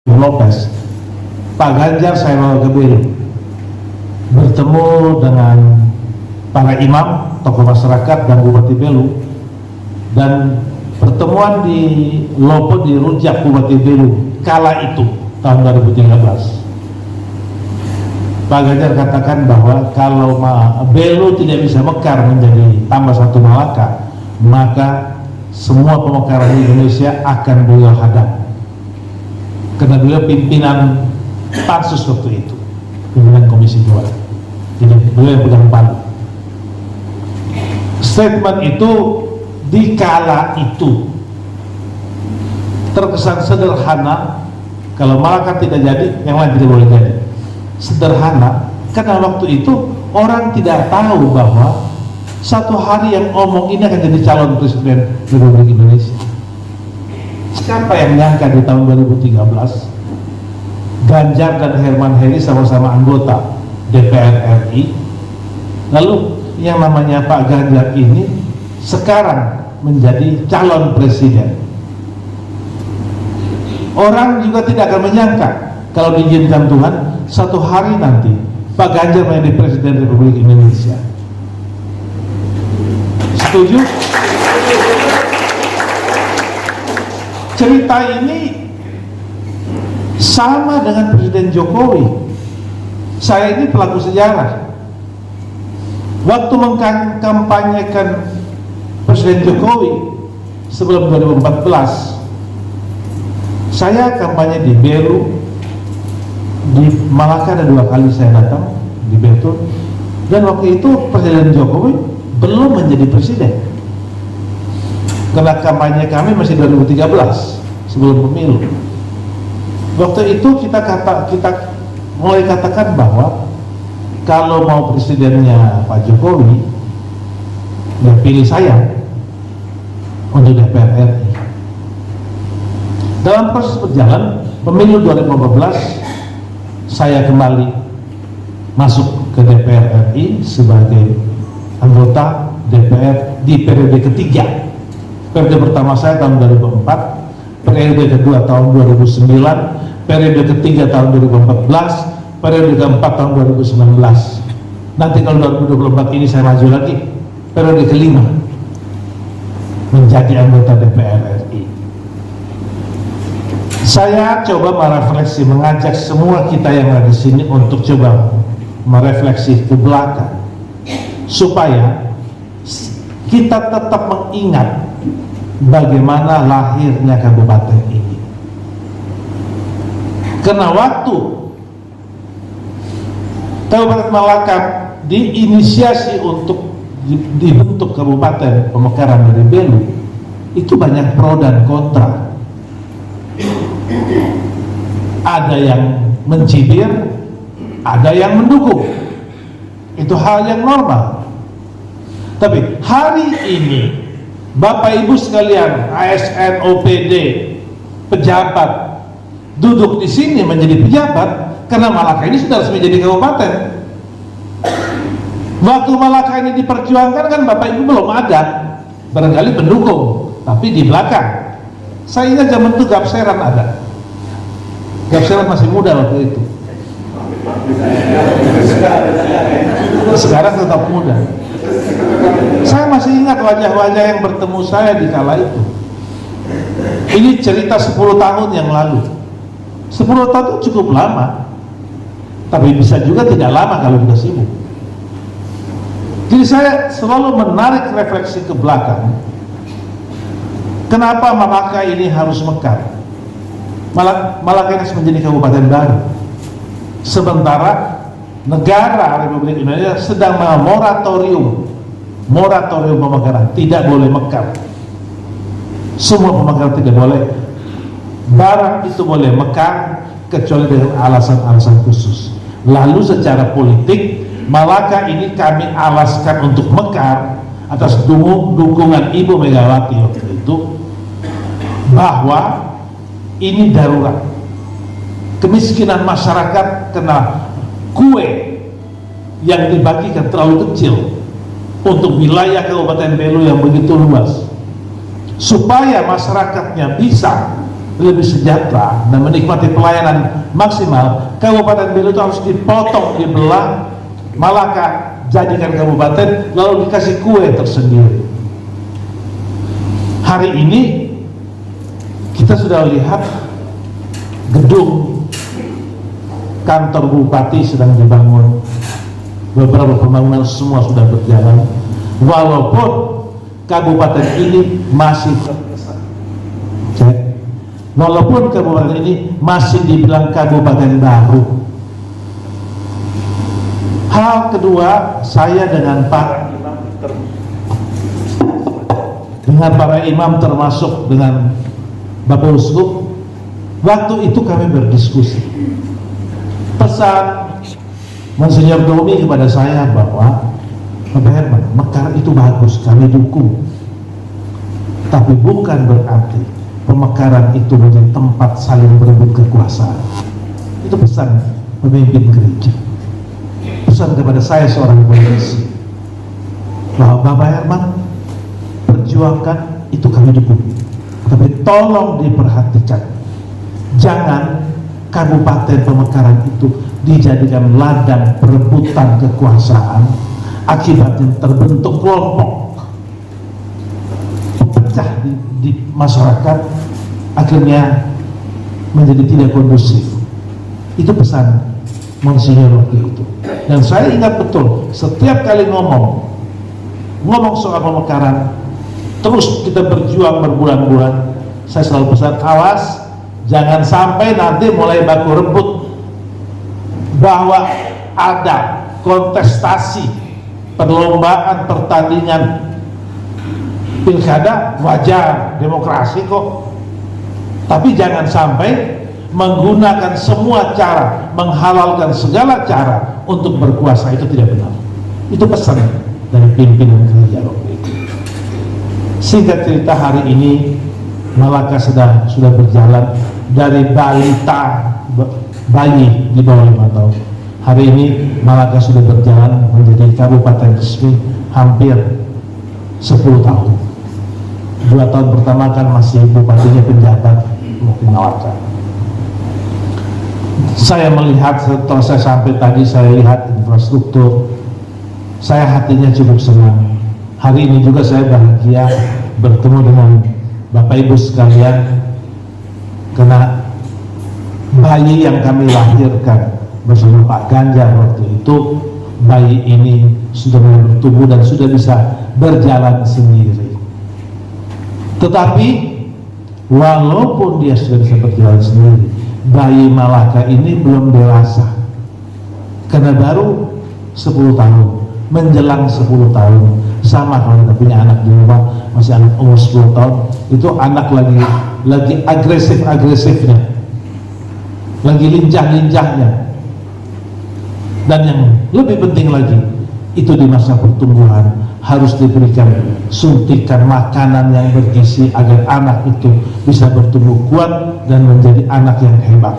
Lopez, Pak Ganjar saya bawa ke Belu, bertemu dengan para imam, tokoh masyarakat dan Bupati Belu, dan pertemuan di Lopo di Rujak Bupati Belu kala itu tahun 2013. Pak Ganjar katakan bahwa kalau Belu tidak bisa mekar menjadi tambah satu Malaka, maka semua pemekaran di Indonesia akan beliau hadap. Karena beliau pimpinan pansus waktu itu, pimpinan Komisi 2, jadi beliau yang pegang palu. Statement itu di kala itu terkesan sederhana. Kalau Malaka tidak jadi, yang lain tidak boleh jadi. Sederhana karena waktu itu orang tidak tahu bahwa satu hari yang omong ini akan jadi calon presiden Republik Indonesia. Siapa yang nyangka di tahun 2013 Ganjar dan Herman Heri sama-sama anggota DPR RI, lalu yang namanya Pak Ganjar ini sekarang menjadi calon presiden. Orang juga tidak akan menyangka kalau diizinkan Tuhan satu hari nanti Pak Ganjar menjadi presiden Republik Indonesia. Setuju? Cerita ini sama dengan Presiden Jokowi. Saya ini pelaku sejarah. Waktu mengkampanyekan Presiden Jokowi sebelum 2014, saya kampanye di Belu, di Malaka ada 2 kali saya datang di Betul, dan waktu itu Presiden Jokowi belum menjadi presiden. Karena kampanye kami masih 2013 sebelum pemilu. Waktu itu kita mulai katakan bahwa kalau mau presidennya Pak Jokowi, ya pilih saya untuk DPR RI. Dalam proses berjalan pemilu 2015, saya kembali masuk ke DPR RI sebagai anggota DPR di periode ketiga. Periode pertama saya tahun 2004, periode kedua tahun 2009, periode ketiga tahun 2014, periode keempat tahun 2019. Nanti kalau 2024 ini saya maju lagi, periode kelima menjadi anggota DPR RI. Saya coba merefleksi, mengajak semua kita yang ada di sini untuk coba merefleksi ke belakang, supaya kita tetap mengingat bagaimana lahirnya kabupaten ini. Karena waktu Kabupaten Malaka diinisiasi untuk dibentuk kabupaten pemekaran dari Belu, itu banyak pro dan kontra. Ada yang mencibir, ada yang mendukung. Itu hal yang normal. Tapi hari ini Bapak Ibu sekalian, ASN, OPD, pejabat duduk di sini menjadi pejabat karena Malaka ini sudah resmi jadi kabupaten. Waktu Malaka ini diperjuangkan kan Bapak Ibu belum ada, barangkali pendukung, tapi di belakang. Saya ingat zaman itu Gapseran ada. Gapseran masih muda waktu itu. Sekarang tetap muda. Saya masih ingat wajah-wajah yang bertemu saya di kala itu. Ini cerita 10 tahun yang lalu. 10 tahun itu cukup lama, tapi bisa juga tidak lama kalau kita sibuk. Jadi saya selalu menarik refleksi ke belakang. Kenapa Malaka ini harus mekar? Malaka ini harus menjadi kabupaten baru. Sementara negara Republik Indonesia sedang moratorium pemekaran, tidak boleh mekar. Semua pemekaran tidak boleh. Barang itu boleh mekar kecuali dengan alasan-alasan khusus. Lalu secara politik Malaka ini kami alaskan untuk mekar atas dukungan Ibu Megawati waktu itu, bahwa ini darurat. Kemiskinan masyarakat kena kue yang dibagikan terlalu kecil untuk wilayah Kabupaten Belu yang begitu luas. Supaya masyarakatnya bisa lebih sejahtera dan menikmati pelayanan maksimal, Kabupaten Belu itu harus dipotong, dibelah, Malaka jadikan kabupaten, lalu dikasih kue tersendiri. Hari ini kita sudah lihat gedung kantor bupati sedang dibangun, beberapa pembangunan semua sudah berjalan, walaupun kabupaten ini masih dibilang kabupaten baru. Hal kedua, saya dengan para imam termasuk dengan Bapak Uskup, waktu itu kami berdiskusi. Pesan Monsinyur Domi kepada saya bahwa Bapak Herman, mekar itu bagus, kami dukung, tapi bukan berarti pemekaran itu menjadi tempat saling berebut kekuasaan. Itu pesan pemimpin gereja, pesan kepada saya seorang politisi, bahwa Bapak Herman perjuangkan itu kami dukung, tapi tolong diperhatikan, jangan kabupaten pemekaran itu dijadikan ladang perebutan kekuasaan, akibatnya terbentuk kelompok pecah di masyarakat, akhirnya menjadi tidak kondusif. Itu pesan Monsinyur waktu itu, dan saya ingat betul setiap kali ngomong soal pemekaran, terus kita berjuang berbulan-bulan, saya selalu pesan, awas jangan sampai nanti mulai baku rebut, bahwa ada kontestasi perlombaan pertandingan pilkada, wajar, demokrasi kok, tapi jangan sampai menggunakan semua cara, menghalalkan segala cara untuk berkuasa. Itu tidak benar. Itu pesan dari pimpinan gereja waktu itu. Singkat cerita, hari ini Malaka sudah berjalan dari balita bayi di bawah 5 tahun. Hari ini Malaka sudah berjalan menjadi kabupaten resmi hampir 10 tahun. 2 tahun pertama kan masih bupatinya penjabat mungkin Malaka. Saya melihat, setelah saya sampai tadi, saya lihat infrastruktur, saya hatinya cukup senang. Hari ini juga saya bahagia bertemu dengan Bapak Ibu sekalian, karena bayi yang kami lahirkan bersama Pak Ganjar waktu itu, bayi ini sudah mulai bertumbuh dan sudah bisa berjalan sendiri. Tetapi walaupun dia sudah bisa berjalan sendiri, bayi Malaka ini belum dewasa, karena baru 10 tahun, menjelang 10 tahun. Sama kalau kita punya anak di rumah, masih anak umur 10 tahun, itu anak lagi agresifnya, lagi lincah-lincahnya. Dan yang lebih penting lagi, itu di masa pertumbuhan harus diberikan suntikan makanan yang bergizi agar anak itu bisa bertumbuh kuat dan menjadi anak yang hebat.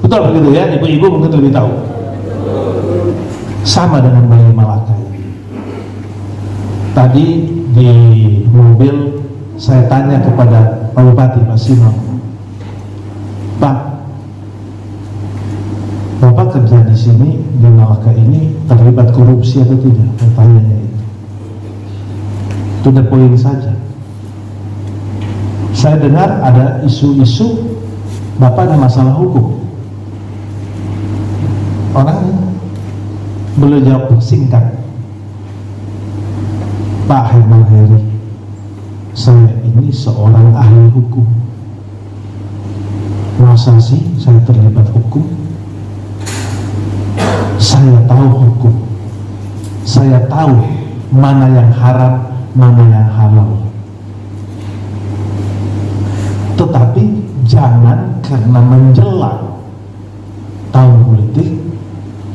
Betul begitu ya, ibu-ibu mungkin lebih tahu. Sama dengan bayi Malaka ini. Tadi di mobil saya tanya kepada Pak Bupati, Pak Simon, Pak, Bapak kerja di sini di Malaka ini terlibat korupsi atau tidak? Pertanyaannya itu the poin saja. Saya dengar ada isu-isu Bapak ada masalah hukum. Orang beliau jawab singkat, Pak Herman Heri, saya ini seorang ahli hukum. Masa sih saya terlibat hukum? Saya tahu hukum, saya tahu mana yang haram, mana yang halal. Tetapi jangan karena menjelang tahun politik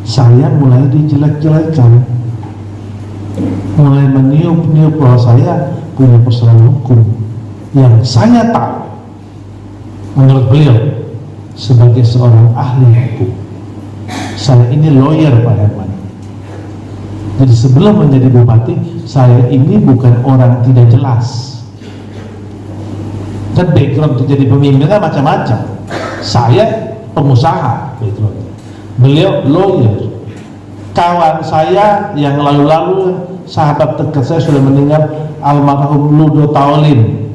saya mulai dijelek-jelekan, mulai meniup-niup bahwa saya punya persoalan hukum. Yang saya tahu, menurut beliau sebagai seorang ahli hukum, saya ini lawyer Pak Herman. Jadi sebelum menjadi bupati, saya ini bukan orang tidak jelas. Dan Dan background untuk jadi pemimpin kan macam-macam. Saya pengusaha background, beliau lawyer. Kawan saya yang lalu-lalu, sahabat dekat saya sudah meninggal, almarhum Ludo Taolin.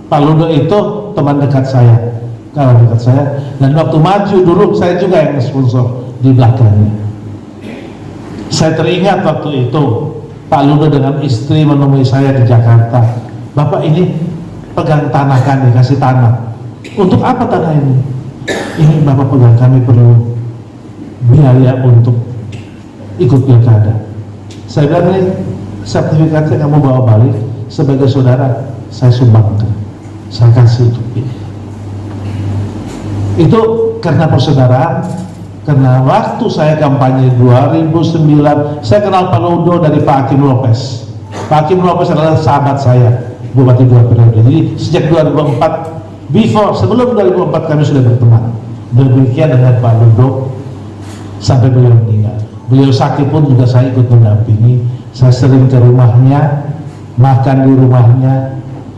Pak Ludo itu teman dekat saya, kawan dekat saya, dan waktu maju dulu saya juga yang sponsor di belakangnya. Saya teringat waktu itu Pak Ludo dengan istri menemui saya di Jakarta. Bapak, ini pegang tanah kami, kasih tanah. Untuk apa tanah ini? Ini Bapak pegang, kami perlu biaya untuk ikut pilkada. Saya bilang, ini sertifikatnya kamu bawa balik, sebagai saudara saya sumbangkan, saya kasih untuk pilih. Itu karena persaudaraan. Karena waktu saya kampanye 2009, saya kenal Pak Ludo dari Pak Hakim Lopez. Pak Hakim Lopez adalah sahabat saya, Bupati 2 periode. Jadi sejak 2004, sebelum 2004 kami sudah berteman. Demikian dengan Pak Ludo sampai beliau meninggal. Beliau sakit pun juga saya ikut mendampingi. Saya sering ke rumahnya, makan di rumahnya,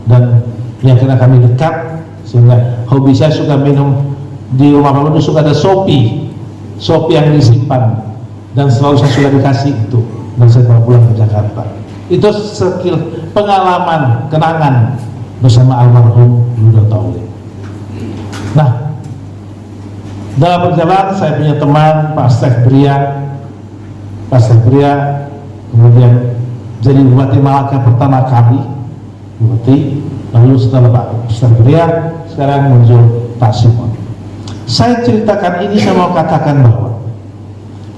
dan yang kena kami dekat, sehingga hobi saya suka minum di rumah Pak Ludo, suka ada sopi yang disimpan, dan selalu saya sudah dikasih itu, dan saya bawa pulang ke Jakarta. Itu skill, pengalaman, kenangan bersama almarhum Ludo Taolin. Nah, dalam perjalanan saya punya teman Pak Stef Bria, kemudian jadi Bupati Malaka pertama kali, Bupati. Lalu setelah Pak Stef Bria, sekarang muncul Pak Simon. Saya ceritakan ini, saya mau katakan bahwa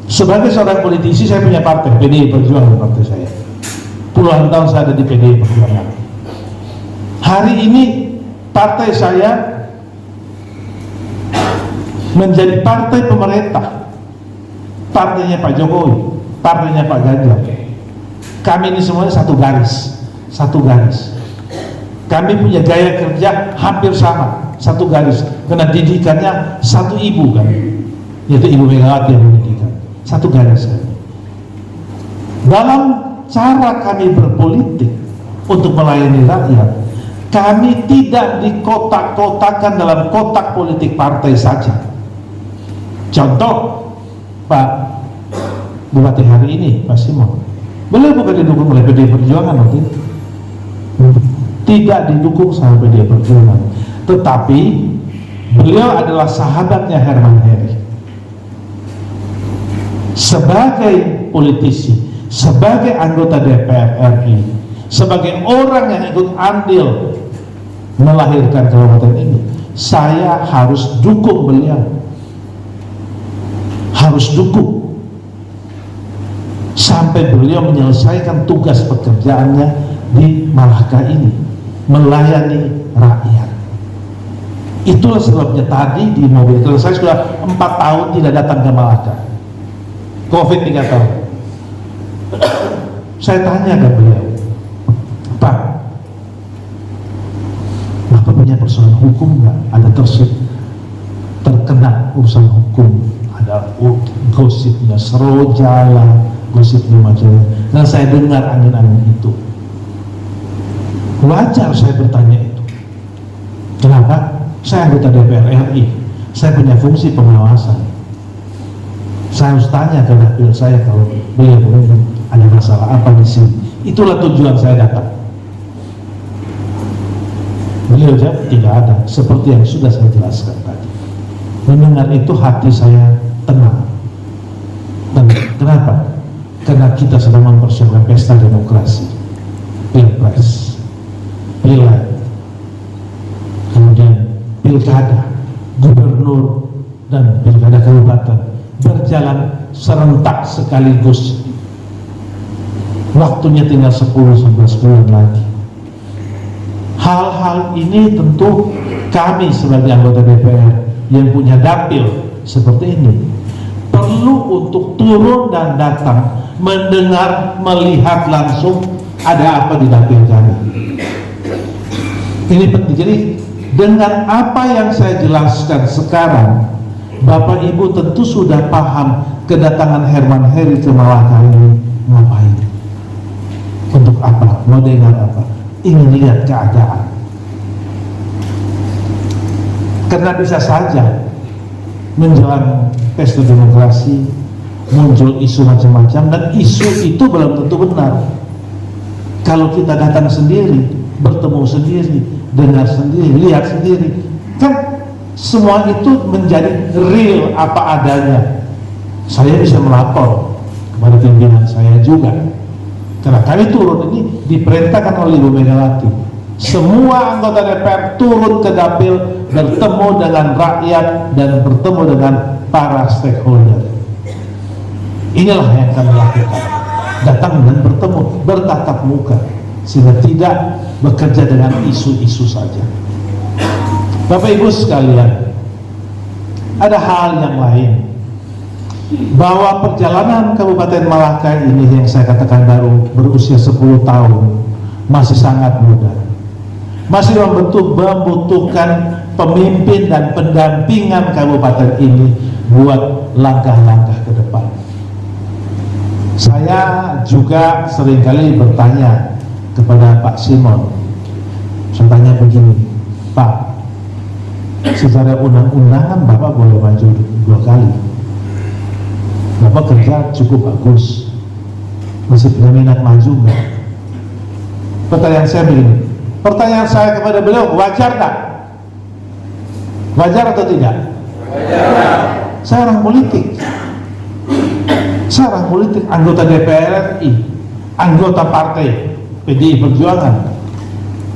sebagai seorang politisi saya punya partai, PDI Perjuangan, partai saya. Puluhan tahun saya ada di PDI Perjuangan. Hari ini partai saya menjadi partai pemerintah, partainya Pak Jokowi, partainya Pak Ganjar. Kami ini semuanya satu garis. Kami punya gaya kerja hampir sama, satu garis, karena didikannya satu ibu kan, yaitu Ibu Megawati yang mendidikan, satu garis kan. Dalam cara kami berpolitik untuk melayani rakyat, kami tidak dikotak-kotakan dalam kotak politik partai saja. Contoh Pak Bupati hari ini, Pak Simon, beliau bukan didukung oleh PDI Perjuangan nanti, tidak didukung sama PDI Perjuangan, tetapi beliau adalah sahabatnya Herman Heri. Sebagai politisi, sebagai anggota DPR RI, sebagai orang yang ikut andil melahirkan kabupaten ini, saya harus dukung beliau, harus dukung sampai beliau menyelesaikan tugas pekerjaannya di Malaka ini, melayani rakyat. Itulah sebabnya tadi di mobil itu saya sudah 4 tahun tidak datang ke Malaka, COVID 3 tahun. Saya tanya ke beliau, Pak, Bapak punya persoalan hukum nggak? Ada terkena urusan hukum, ada gosipnya Serojala, gosipnya macam, dan saya dengar angin-angin itu. Wajar saya bertanya itu. Kenapa? Saya anggota DPR RI, saya punya fungsi pengawasan. Saya harus tanya ke dapil saya kalau beliau ada masalah apa di sini. Itulah tujuan saya datang. Beliau jawab tidak ada, seperti yang sudah saya jelaskan tadi. Mendengar itu hati saya tenang. Dan kenapa? Karena kita sedang mempersiapkan pesta demokrasi, pilpres, pileg, kemudian pilkada, gubernur, dan pilkada kabupaten berjalan serentak sekaligus. Waktunya tinggal 10-11 bulan lagi. Hal-hal ini tentu kami sebagai anggota DPR yang punya dapil seperti ini perlu untuk turun dan datang, mendengar, melihat langsung ada apa di dapil kami. Ini penting. Jadi dengan apa yang saya jelaskan sekarang, Bapak Ibu tentu sudah paham kedatangan Herman Heri ke Malaka ini ngapain, untuk apa, mau dengar apa, ingin lihat keadaan. Karena bisa saja menjelang pesta demokrasi muncul isu macam-macam, dan isu itu belum tentu benar. Kalau kita datang sendiri, bertemu sendiri, dengar sendiri, lihat sendiri, kan semua itu menjadi real apa adanya. Saya bisa melapor kepada pimpinan saya juga, karena kami turun ini diperintahkan oleh Ibu Megawati. Semua anggota DPR turun ke dapil, bertemu dengan rakyat dan bertemu dengan para stakeholder. Inilah yang kami lakukan, datang dan bertemu, bertatap muka, sehingga tidak bekerja dengan isu-isu saja. Bapak Ibu sekalian, ada hal yang lain, bahwa perjalanan Kabupaten Malaka ini yang saya katakan baru berusia 10 tahun, masih sangat muda, masih membutuhkan pemimpin dan pendampingan kabupaten ini buat langkah-langkah ke depan. Saya juga seringkali bertanya kepada Pak Simon, saya tanya begini, Pak, secara undang-undangan Bapak boleh maju 2 kali, Bapak kerja cukup bagus, masih punya minat maju enggak? Pertanyaan saya begini, pertanyaan saya kepada beliau, wajar tak? Wajar atau tidak? Wajar. Saya orang politik, anggota DPR RI, anggota partai PDI Perjuangan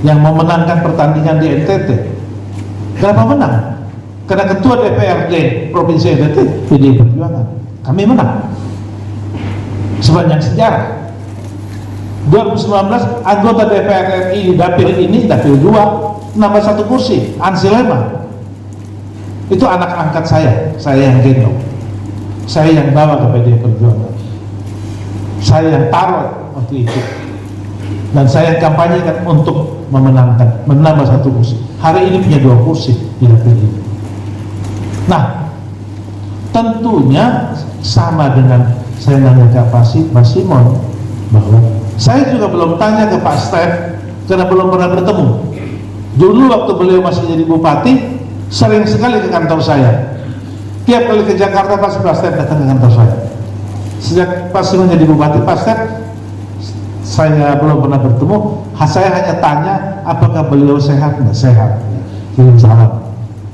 yang memenangkan pertandingan di NTT. Kenapa menang? Karena ketua DPRD Provinsi NTT PDI Perjuangan, kami menang sepanjang sejarah. 2019 anggota DPR RI di dapil ini, dapil 2, nambah 1 kursi, Ansi Lema. Itu anak angkat saya yang gendong, saya yang bawa ke PDI Perjuangan, saya yang taruh waktu itu, dan saya yang kampanyekan untuk menambah 1 kursi. Hari ini punya 2 kursi di dapil ini. Nah, tentunya sama dengan saya nanya ke Pak Simon, bahwa saya juga belum tanya ke Pak Stef karena belum pernah bertemu. Dulu waktu beliau masih jadi bupati, sering sekali ke kantor saya. Tiap kali ke Jakarta pasti Pak Stef datang ke kantor saya. Sejak Pak Simon jadi bupati, Pak Stef saya belum pernah bertemu. Saya hanya tanya apakah beliau sehat, nggak sehat, kirim salam.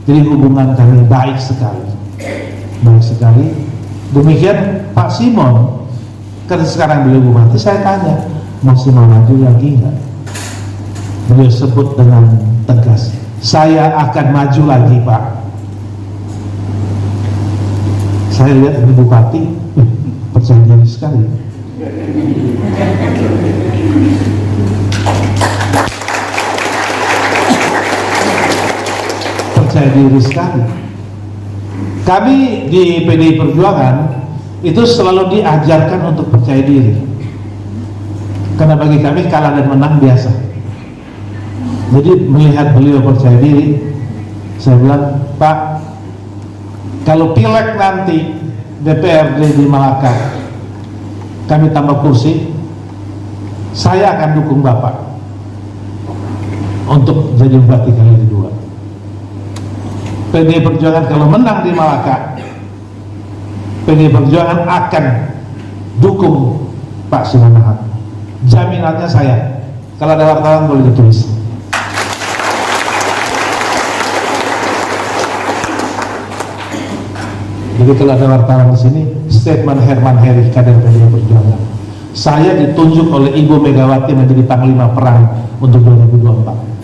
Jadi hubungan kami baik sekali, baik sekali. Demikian Pak Simon, karena sekarang beliau bupati, saya tanya masih mau maju lagi nggak? Beliau sebut dengan tegas, saya akan maju lagi Pak. Saya lihat ini bupati percaya diri sekali. Percaya diri sekali. Kami di PDI Perjuangan itu selalu diajarkan untuk percaya diri, karena bagi kami kalah dan menang biasa. Jadi melihat beliau percaya diri, saya bilang, Pak, kalau pileg nanti DPRD di Malaka kami tambah kursi, saya akan dukung Bapak untuk jadi bupati kali kedua. PDI Perjuangan kalau menang di Malaka, PDI Perjuangan akan dukung Pak Simon Ahmad. Jaminannya saya. Kalau ada wartawan boleh ditulis. Jadi kalau ada wartawan di sini, statement Herman Heri, kader PDI Perjuangan, saya ditunjuk oleh Ibu Megawati menjadi Panglima Perang untuk 2024.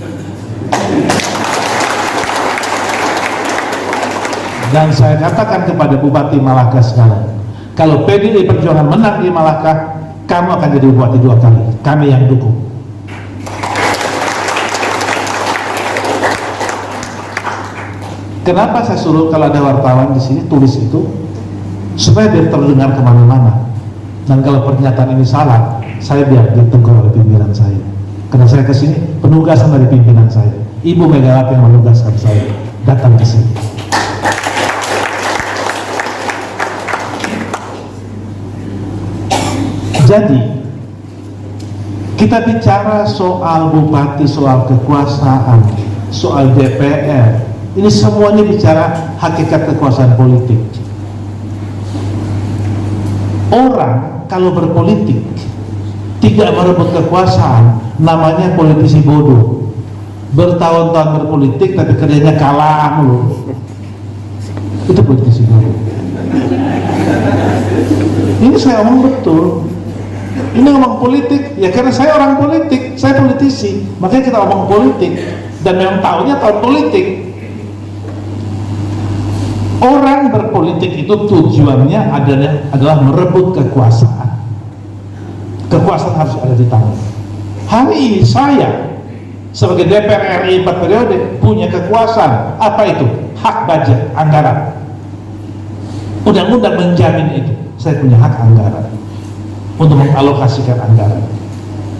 Dan saya katakan kepada Bupati Malaka sekarang, kalau PDI Perjuangan menang di Malaka, kamu akan jadi bupati 2 kali. Kami yang dukung. Kenapa saya suruh kalau ada wartawan di sini tulis itu, supaya biar terdengar kemana-mana. Dan kalau pernyataan ini salah, saya biar ditegur oleh pimpinan saya. Karena saya ke sini penugasan dari pimpinan saya. Ibu Megawati yang menugaskan saya datang ke sini. Jadi kita bicara soal bupati, soal kekuasaan, soal DPR, Ini semua ini bicara hakikat kekuasaan politik. Orang kalau berpolitik tidak merebut kekuasaan, namanya politisi bodoh. Bertahun-tahun berpolitik tapi kerjanya kalah mulu. Itu politisi bodoh. Ini saya omong betul. Ini ngomong politik, ya karena saya orang politik, saya politisi, makanya kita omong politik. Dan memang tahunya tahun politik. Orang berpolitik itu tujuannya adalah merebut kekuasaan. Kekuasaan harus ada di tangan. Hari ini saya sebagai DPR RI 4 periode punya kekuasaan. Apa itu? Hak budget, anggaran. Undang-undang menjamin itu. Saya punya hak anggaran untuk mengalokasikan anggaran.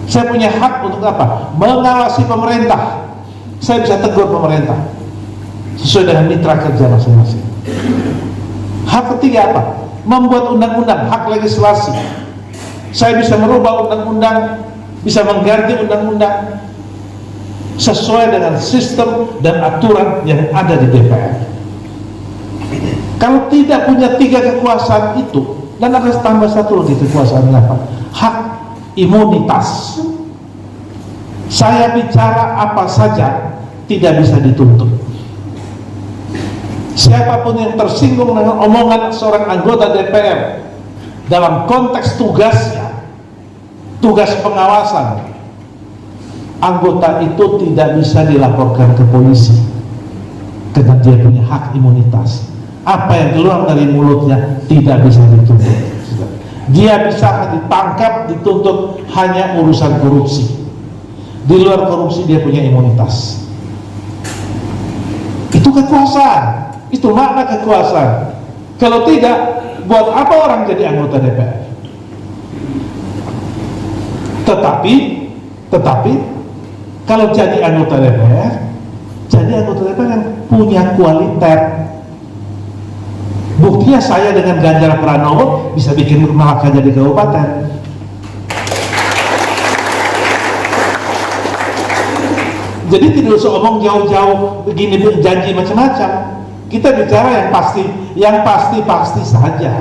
Saya punya hak untuk apa? Mengawasi pemerintah. Saya bisa tegur pemerintah sesuai dengan mitra kerja masing-masing. Hak ketiga apa? Membuat undang-undang, hak legislasi. Saya bisa merubah undang-undang, bisa mengganti undang-undang sesuai dengan sistem dan aturan yang ada di DPR. Kalau tidak punya tiga kekuasaan itu, dan ada tambah satu lagi kekuasaan apa? Hak imunitas. Saya bicara apa saja tidak bisa dituntut. Siapapun yang tersinggung dengan omongan seorang anggota DPR dalam konteks tugasnya, tugas pengawasan, anggota itu tidak bisa dilaporkan ke polisi karena dia punya hak imunitas. Apa yang keluar dari mulutnya tidak bisa dituntut. Dia bisa ditangkap, dituntut hanya urusan korupsi. Di luar korupsi dia punya imunitas. Itu kekuasaan. Itu makna kekuasaan. Kalau tidak, buat apa orang jadi anggota DPR? Tetapi kalau jadi anggota DPR yang punya kualitas. Buktinya saya dengan Ganjar Pranowo bisa bikin Malaka jadi kabupaten. Jadi tidak usah omong jauh-jauh begini janji macam-macam. Kita bicara yang pasti saja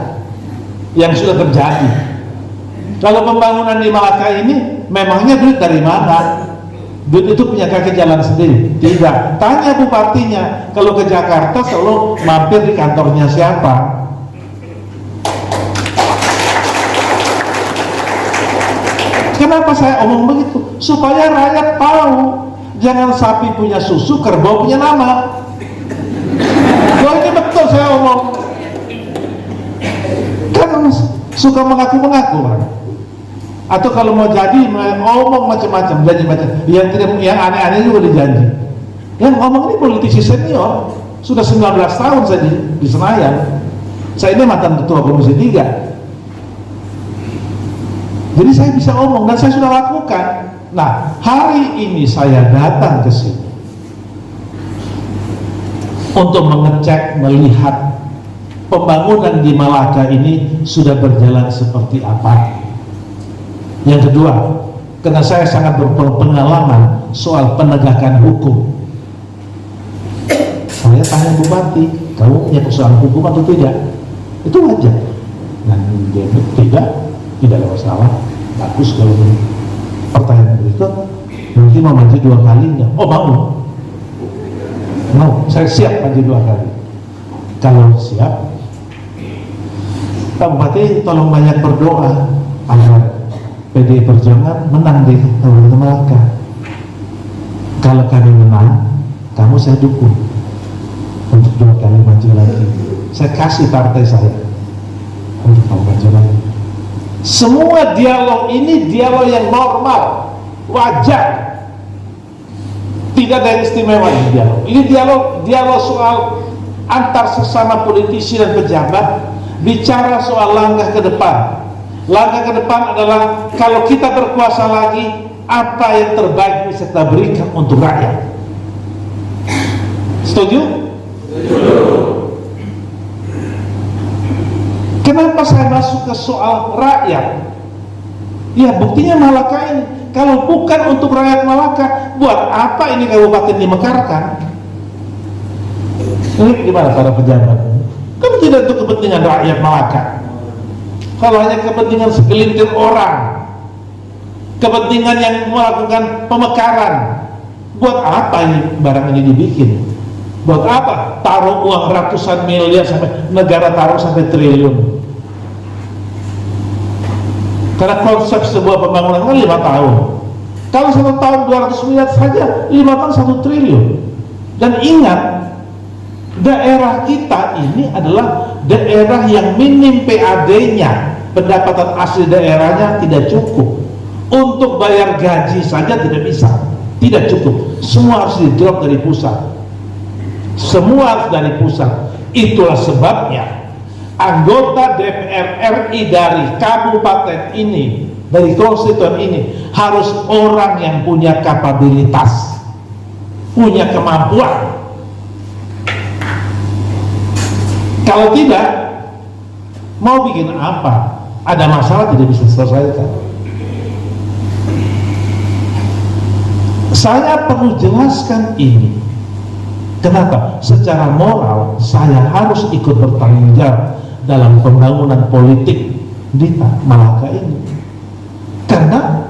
yang sudah terjadi. Kalau pembangunan di Malaka ini memangnya duit dari mana? Duit itu punya kaki jalan sendiri? Tidak. Tanya bupatinya. Kalau ke Jakarta selalu mampir di kantornya siapa? Kenapa saya omong begitu? Supaya rakyat tahu. Jangan sapi punya susu, kerbau punya nama. Wah, ini betul saya omong. Kan suka mengaku-mengaku orang. Atau kalau mau jadi ngomong macam-macam, janji macam. Yang aneh-aneh juga dijanji. Yang ngomong ini politisi senior, sudah 19 tahun saya di Senayan. Saya ini mantan ketua Komisi 3. Jadi saya bisa omong dan saya sudah lakukan. Nah, hari ini saya datang ke sini untuk mengecek, melihat pembangunan di Malaka ini sudah berjalan seperti apa. Yang kedua, karena saya sangat berpengalaman soal penegakan hukum, saya tanya bupati, kamu punya persoalan hukum atau tidak? Itu wajar. Nah, dia tidak ada masalah, bagus. Kalau pertanyaan berikut, nanti mau maju 2 kali enggak? Oh, mau, saya siap maju 2 kali. Kalau siap, Pak Bupati tolong banyak berdoa agar PDI Perjuangan menang di Kabupaten Malaka. Kalau kami menang, kamu saya dukung untuk 2 kali maju lagi. Saya kasih partai saya untuk kamu maju lagi. Semua dialog ini dialog yang normal, wajar. Tidak ada yang istimewa di dialog. Ini dialog soal antar sesama politisi dan pejabat, bicara soal langkah ke depan. Langkah ke depan adalah kalau kita berkuasa lagi, apa yang terbaik bisa kita berikan untuk rakyat. Setuju? Kenapa saya masuk ke soal rakyat? Ya, buktinya Malaka ini. Kalau bukan untuk rakyat Malaka, buat apa ini kabupaten dimekarkan? Ini gimana para pejabat? Kan tidak untuk kepentingan rakyat Malaka. Kalau hanya kepentingan segelintir orang, kepentingan yang melakukan pemekaran, buat apa ini barang ini dibikin? Buat apa taruh uang ratusan miliar sampai negara taruh sampai triliun? Karena konsep sebuah pembangunan kan 5 tahun. Kalau 1 tahun 200 miliar saja, 5 tahun 1 triliun. Dan ingat, daerah kita ini adalah daerah yang minim PAD-nya, pendapatan asli daerahnya tidak cukup. Untuk bayar gaji saja tidak bisa, tidak cukup. Semua harus di-drop dari pusat. Semua harus dari pusat. Itulah sebabnya anggota DPR RI dari kabupaten ini, dari konstituen ini, harus orang yang punya kapabilitas, punya kemampuan. Kalau tidak, mau bikin apa? Ada masalah tidak bisa selesaikan. Saya perlu jelaskan ini. Kenapa? Secara moral saya harus ikut bertanggung jawab dalam pembangunan politik di Malaka ini. Karena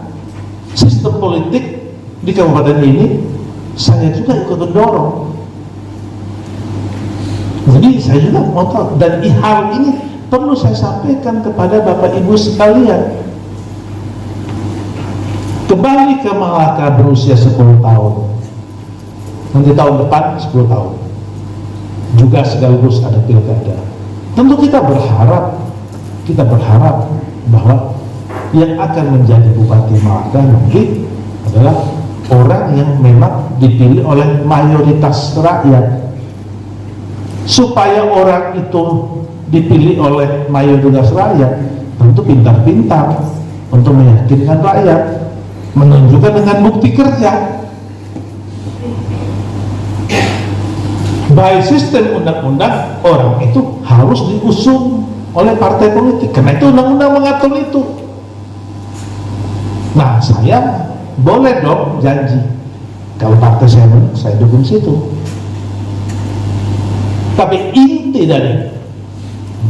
sistem politik di kabupaten ini saya juga ikut mendorong. Jadi saya juga mau tahu, dan hal ini perlu saya sampaikan kepada Bapak Ibu sekalian. Kembali ke Malaka berusia 10 tahun, nanti tahun depan 10 tahun juga sekaligus ada pilkada. Tentu kita berharap bahwa yang akan menjadi Bupati Malaka nanti adalah orang yang memang dipilih oleh mayoritas rakyat. Supaya orang itu dipilih oleh mayoritas rakyat, tentu pintar-pintar untuk meyakinkan rakyat, menunjukkan dengan bukti kerja. By sistem undang-undang, orang itu harus diusung oleh partai politik, karena itu undang-undang mengatur itu. Nah, saya boleh dong janji, kalau partai saya dukung situ. Tapi inti dari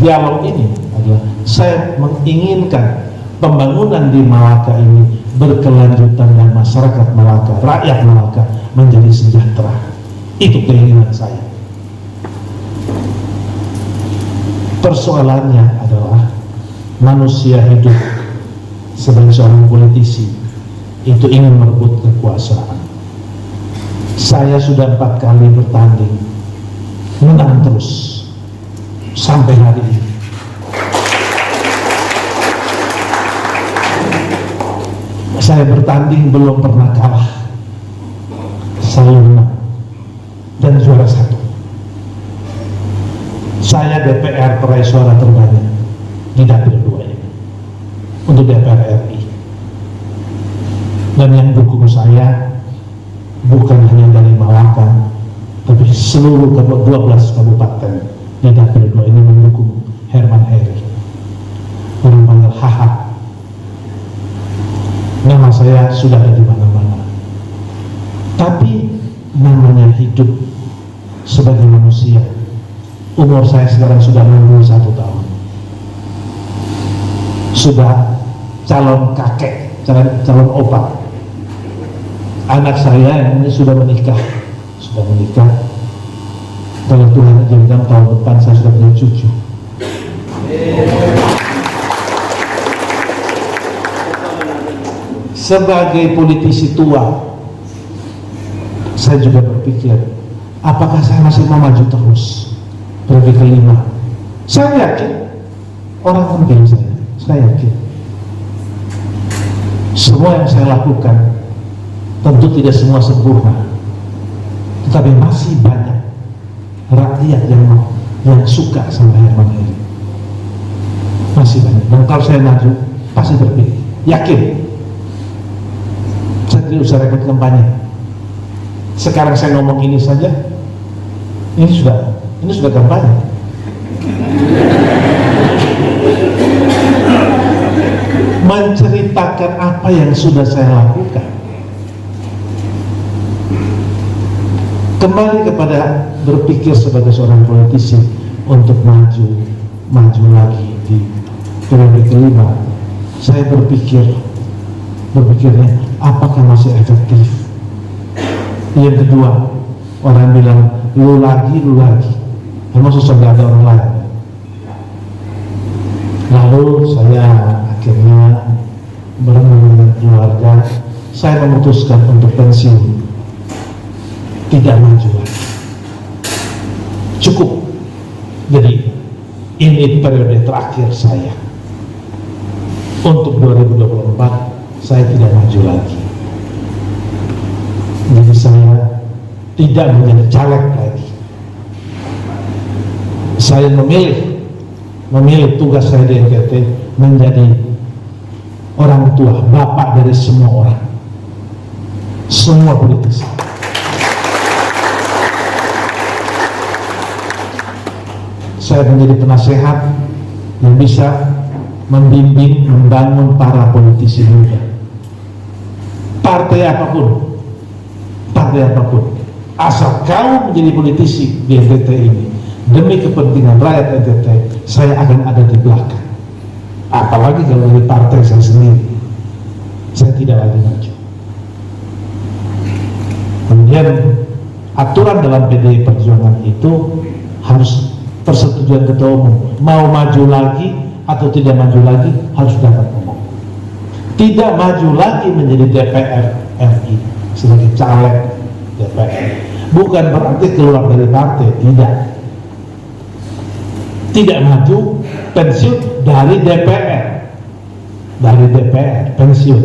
dialog ini adalah saya menginginkan pembangunan di Malaka ini berkelanjutan dan masyarakat Malaka, rakyat Malaka menjadi sejahtera. Itu keinginan saya. Persoalannya adalah manusia hidup sebagai seorang politisi itu ingin merebut kekuasaan. Saya sudah 4 kali bertanding, menang terus sampai hari ini. Saya bertanding belum pernah kalah, selalu menang dan juara 1. Saya DPR peraih suara terbanyak di dapil 2 ini untuk DPR RI, dan yang dukung saya bukan hanya dari Malaka, tapi seluruh 12 kabupaten di dapil 2 ini mendukung Herman Heri. Orang panggil Haha. Nama saya sudah ada di mana-mana. Tapi namanya hidup sebagai manusia. Umur saya sekarang sudah 61 tahun. Sudah calon kakek, calon opa. Anak saya ini sudah menikah. Kalau Tuhan izinkan tahun depan saya sudah punya cucu. Sebagai politisi tua, saya juga berpikir, apakah saya masih mau maju terus periode kelima? Saya yakin orang memilih saya yakin semua yang saya lakukan tentu tidak semua sempurna, tetapi masih banyak rakyat yang suka sama Herman Heri, masih banyak. Dan kalau saya maju pasti terpilih, yakin. Saya tidak usah repot kampanye. Sekarang saya ngomong ini saja, ini sudah kampanye. Menceritakan apa yang sudah saya lakukan. Kembali kepada berpikir sebagai seorang politisi untuk maju lagi di periode kelima, saya berpikirnya apakah masih efektif. Yang kedua, orang bilang lu lagi, emang susah nggak ada orang lain. Lalu saya akhirnya berenang dengan keluarga, saya memutuskan untuk pensiun, tidak maju lagi, cukup. Jadi ini periode terakhir saya. Untuk 2024 saya tidak maju lagi. Jadi saya tidak menjadi caleg lagi. Saya memilih tugas saya di NTT menjadi orang tua, bapak dari semua orang, semua politisi. Saya menjadi penasehat yang bisa membimbing, membangun para politisi muda. Partai apapun, asal kau menjadi politisi di NTT ini, demi kepentingan rakyat NTT, saya akan ada di belakang. Apalagi kalau dari partai saya sendiri, saya tidak lagi maju. Kemudian aturan dalam PDI Perjuangan itu harus persetujuan ketua umum. Mau maju lagi atau tidak maju lagi harus dapat umum. Tidak maju lagi menjadi DPR RI sebagai caleg DPR bukan berarti keluar dari partai, tidak maju, pensiun dari DPR pensiun.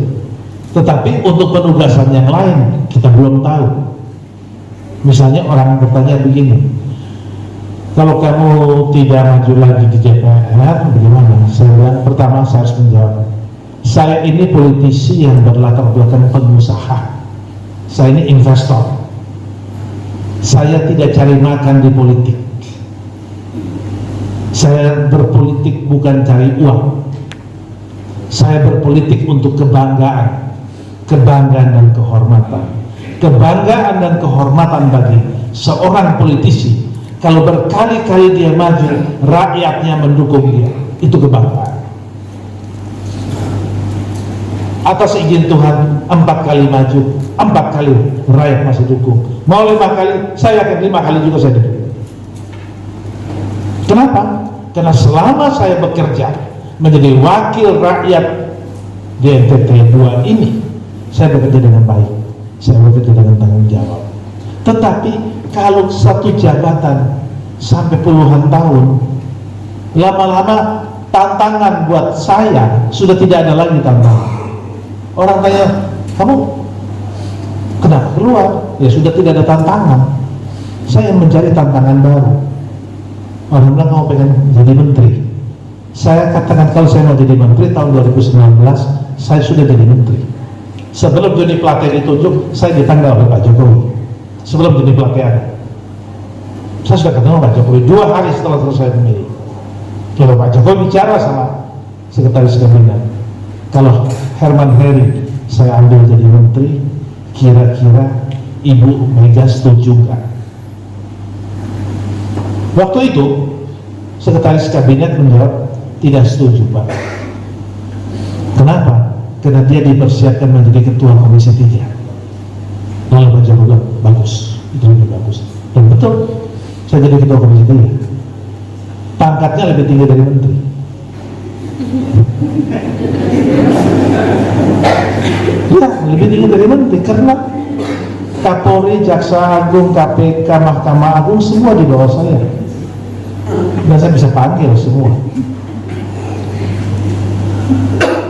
Tetapi untuk penugasan yang lain kita belum tahu. Misalnya orang bertanya begini, kalau kamu tidak maju lagi di DPR, bagaimana? Saya bilang, pertama saya harus menjawab, saya ini politisi yang berlatar belakang pengusaha, saya ini investor, saya tidak cari makan di politik, saya berpolitik bukan cari uang, saya berpolitik untuk kebanggaan dan kehormatan bagi seorang politisi. Kalau berkali-kali dia maju, rakyatnya mendukung dia, itu kebanggaan. Atas izin Tuhan, 4 kali maju, 4 kali rakyat masih dukung. Mau 5 kali, saya akan 5 kali juga saya dukung. Kenapa? Karena selama saya bekerja menjadi wakil rakyat di NTT 2 ini, saya bekerja dengan baik, saya bekerja dengan tanggung jawab. Tetapi kalau satu jabatan sampai puluhan tahun, lama-lama tantangan buat saya sudah tidak ada lagi tantangan. Orang tanya, kamu kenapa keluar? Ya sudah tidak ada tantangan. Saya mencari tantangan baru. Orang bilang, kamu pengen jadi menteri. Saya katakan, kalau saya mau jadi menteri tahun 2019, saya sudah jadi menteri. Sebelum Joni Plate ditunjuk, saya ditanggal oleh Pak Jokowi. Sebelum Joni Plate ada, saya sudah ketemu Pak Jokowi 2 hari setelah selesai memilih. Kalau Pak Jokowi bicara sama sekretaris kabinet, kalau Herman Heri saya ambil jadi menteri, kira-kira Ibu Mega setuju nggak? Waktu itu sekretaris kabinet menjawab tidak setuju, Pak. Kenapa? Karena dia dipersiapkan menjadi ketua Komisi 3. Lalu Pak Jokowi bilang, bagus, itu lebih bagus. Dan betul, saya jadi ketua Komisi 3. Pangkatnya lebih tinggi dari menteri. Ya, lebih tinggi dari menteri, karena Kapolri, Jaksa Agung, KPK, Mahkamah Agung semua di bawah saya. Dan saya bisa panggil semua.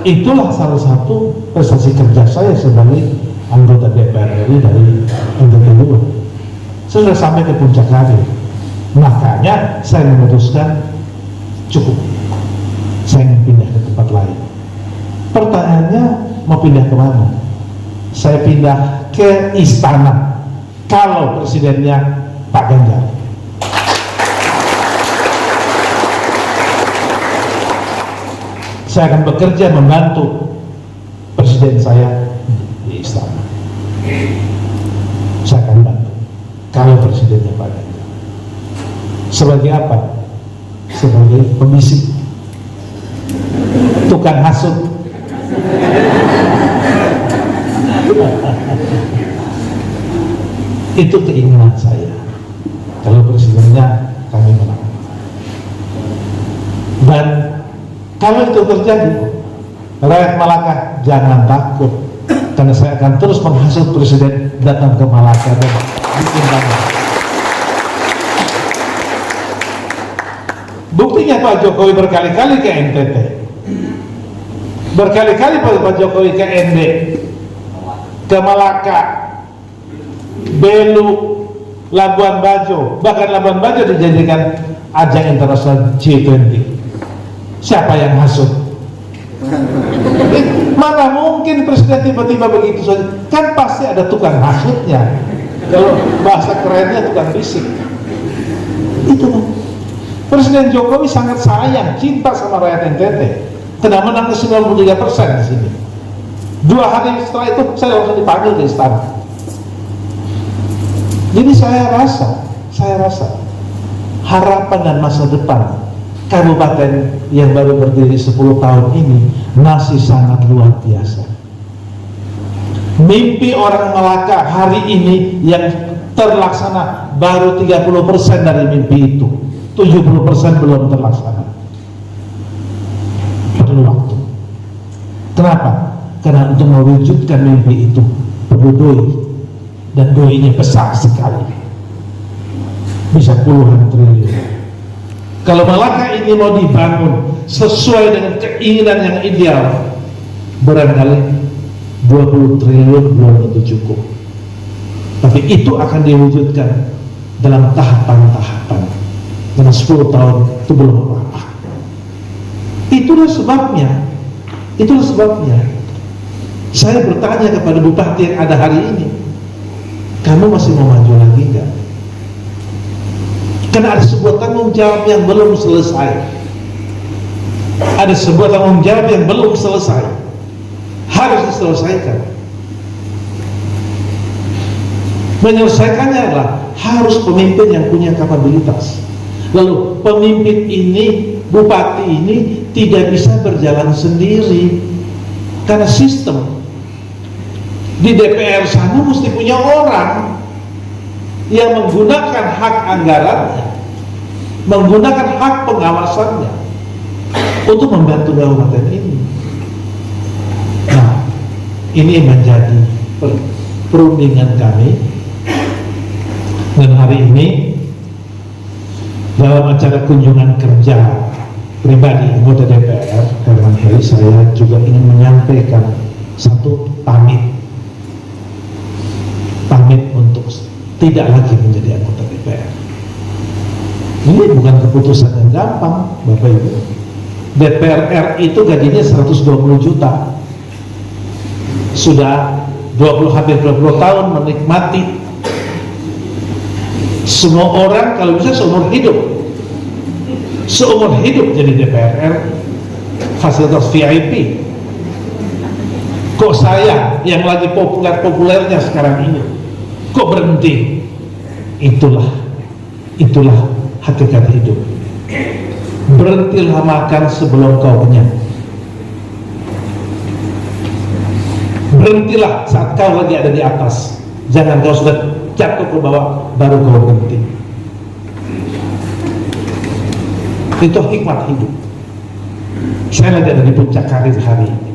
Itulah salah satu prestasi kerja saya sebagai anggota DPR RI dari NTT 2. Saya sudah sampai ke puncak karir. Makanya saya memutuskan cukup, saya ingin pindah ke tempat lain. Pertanyaannya, mau pindah kemana? Saya pindah ke istana kalau presidennya Pak Ganjar. Saya akan bekerja membantu presiden saya di istana. Saya akan bantu. kalau presidennya Pak Ganjar. Sebagai apa? Sebagai pembisik, tukang hasut. Itu keinginan saya. Kalau presidennya kami menang. Dan kalau itu terjadi, rakyat Malaka jangan takut, karena saya akan terus menghasut presiden datang ke Malaka dan bikin damai. Buktinya Pak Jokowi berkali-kali ke NTT, berkali-kali Pak Jokowi ke ND, ke Malaka, Belu, Labuan Bajo, bahkan Labuan Bajo dijadikan ajang internasional G20. Siapa yang hasut? Mana mungkin presiden tiba-tiba begitu saja? Kan pasti ada tukang hasutnya. Kalau bahasa kerennya tukang bisik. Itu kan. Presiden Jokowi sangat sayang, cinta sama rakyat NTT. Karena menang ke 93% di sini. 2 hari setelah itu saya langsung dipanggil ke istana. Jadi saya rasa harapan dan masa depan kabupaten yang baru berdiri 10 tahun ini masih sangat luar biasa. Mimpi orang Malaka hari ini yang terlaksana baru 30% dari mimpi itu, 70% belum terlaksana. Perlu waktu. Kenapa? Karena untuk mewujudkan mimpi itu perlu doi, dan doinya besar sekali, bisa puluhan triliun. Kalau Malaka ini mau dibangun sesuai dengan keinginan yang ideal, barangkali 20 triliun belum tentu cukup. Tapi itu akan diwujudkan dalam tahapan-tahapan. Dalam 10 tahun itu belum apa-apa. Itulah sebabnya saya bertanya kepada bupati yang ada hari ini, kamu masih mau maju lagi enggak? Karena ada sebuah tanggung jawab yang belum selesai. Ada sebuah tanggung jawab yang belum selesai, harus diselesaikan. Menyelesaikannya adalah harus pemimpin yang punya kapabilitas. Lalu pemimpin ini, bupati ini tidak bisa berjalan sendiri, karena sistem di DPR sana mesti punya orang yang menggunakan hak anggarannya, menggunakan hak pengawasannya untuk membantu kabupaten ini. Nah, ini menjadi perundingan kami. Dan hari ini dalam acara kunjungan kerja pribadi anggota DPR Herman Heri, saya juga ingin menyampaikan satu pamit untuk tidak lagi menjadi anggota DPR. Ini bukan keputusan yang gampang, Bapak Ibu. DPR RI itu gajinya 120 juta. Sudah hampir 20 tahun menikmati. Semua orang kalau bisa seumur hidup jadi DPR RI, fasilitas VIP. Kok saya yang lagi populernya sekarang ini kok berhenti? Itulah hakikat hidup. Berhentilah makan sebelum kau kenyang. Berhentilah saat kau lagi ada di atas. Jangan kau sudah jatuh ke bawah baru kau berhenti. Itu hikmat hidup. Saya lagi ada di puncak karir hari ini.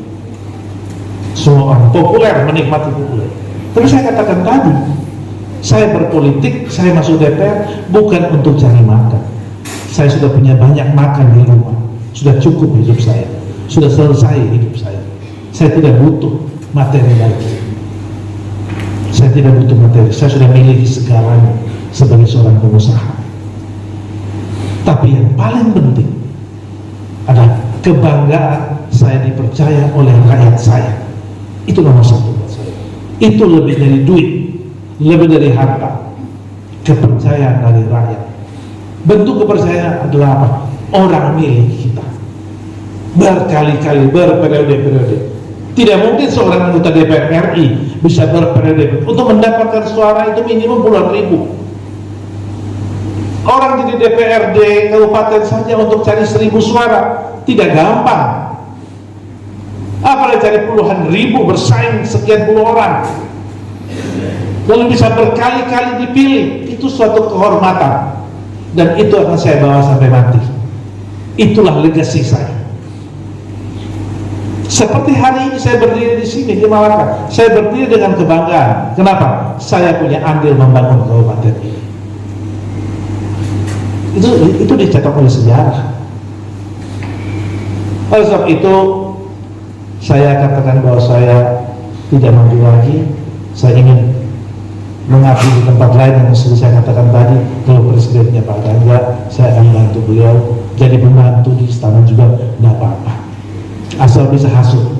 Semua orang populer, menikmati populer. Tapi saya katakan tadi, saya berpolitik, saya masuk DPR bukan untuk cari makan. Saya sudah punya banyak makan di rumah, sudah cukup hidup saya, sudah selesai hidup saya. Saya tidak butuh materi lagi. Saya tidak butuh materi, saya sudah miliki segalanya sebagai seorang pengusaha. Tapi yang paling penting adalah kebanggaan saya dipercaya oleh rakyat saya. Itu nomor satu buat saya. Itu lebih dari duit, lebih dari harta. Kepercayaan dari rakyat. Bentuk kepercayaan adalah apa? Orang milih kita berkali-kali, berperiode-periode. Tidak mungkin seorang anggota DPR RI bisa berperiode untuk mendapatkan suara itu minimum puluhan ribu. di DPRD kabupaten saja untuk cari 1.000 suara tidak gampang, apalagi cari puluhan ribu bersaing sekian puluh orang, lalu bisa berkali-kali dipilih. Itu suatu kehormatan, dan itu akan saya bawa sampai mati. Itulah legasi saya. Seperti hari ini saya berdiri di sini di Malaka, saya berdiri dengan kebanggaan. Kenapa? Saya punya andil membangun kabupaten ini. Itu dicetak oleh sejarah. Oleh sebab itu, saya katakan bahwa saya tidak mampu lagi. Saya ingin mengabdi di tempat lain yang seperti saya katakan tadi. Kalau presidennya Pak Ganjar, saya akan bantu beliau jadi pembantu di istana juga, tidak apa-apa, asal bisa hasut.